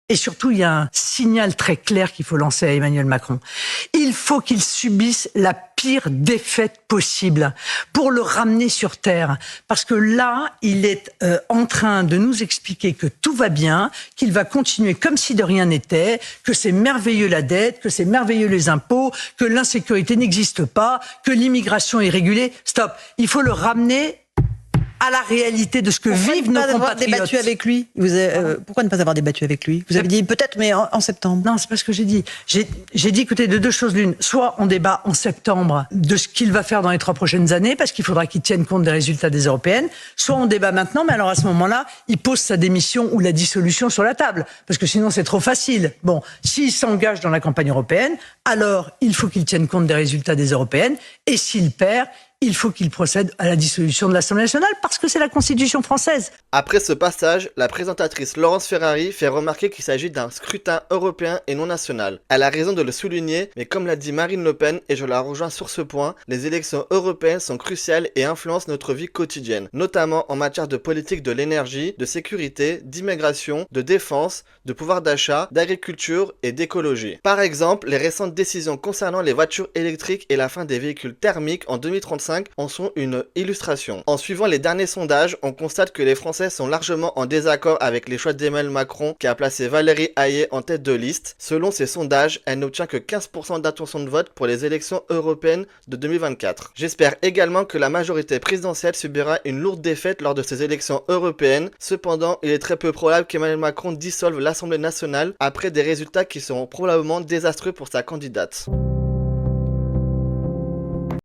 Et surtout, il y a un signal très clair qu'il faut lancer à Emmanuel Macron. Il faut qu'il subisse la pire défaite possible pour le ramener sur terre. Parce que là, il est en train de nous expliquer que tout va bien, qu'il va continuer comme si de rien n'était, que c'est merveilleux la dette, que c'est merveilleux les impôts, que l'insécurité n'existe pas, que l'immigration est régulée. Stop. Il faut le ramener à la réalité de ce que vivent nos compatriotes. Pourquoi ne pas avoir débattu avec lui ? Pourquoi ne pas avoir débattu avec lui ? Vous avez dit peut-être, mais en septembre. Non, c'est pas ce que j'ai dit. J'ai dit, écoutez, de deux choses l'une. Soit on débat en septembre de ce qu'il va faire dans les 3 prochaines années, parce qu'il faudra qu'il tienne compte des résultats des européennes. Soit on débat maintenant, mais alors à ce moment-là, il pose sa démission ou la dissolution sur la table. Parce que sinon, c'est trop facile. Bon, s'il s'engage dans la campagne européenne, alors il faut qu'il tienne compte des résultats des européennes. Et s'il perd, il faut qu'il procède à la dissolution de l'Assemblée nationale parce que c'est la Constitution française. Après ce passage, la présentatrice Laurence Ferrari fait remarquer qu'il s'agit d'un scrutin européen et non national. Elle a raison de le souligner, mais comme l'a dit Marine Le Pen, et je la rejoins sur ce point, les élections européennes sont cruciales et influencent notre vie quotidienne, notamment en matière de politique de l'énergie, de sécurité, d'immigration, de défense, de pouvoir d'achat, d'agriculture et d'écologie. Par exemple, les récentes décisions concernant les voitures électriques et la fin des véhicules thermiques en 2035 en sont une illustration. En suivant les derniers sondages, on constate que les Français sont largement en désaccord avec les choix d'Emmanuel Macron qui a placé Valérie Hayé en tête de liste. Selon ces sondages, elle n'obtient que 15% d'intention de vote pour les élections européennes de 2024. J'espère également que la majorité présidentielle subira une lourde défaite lors de ces élections européennes. Cependant, il est très peu probable qu'Emmanuel Macron dissolve l'Assemblée nationale après des résultats qui seront probablement désastreux pour sa candidate.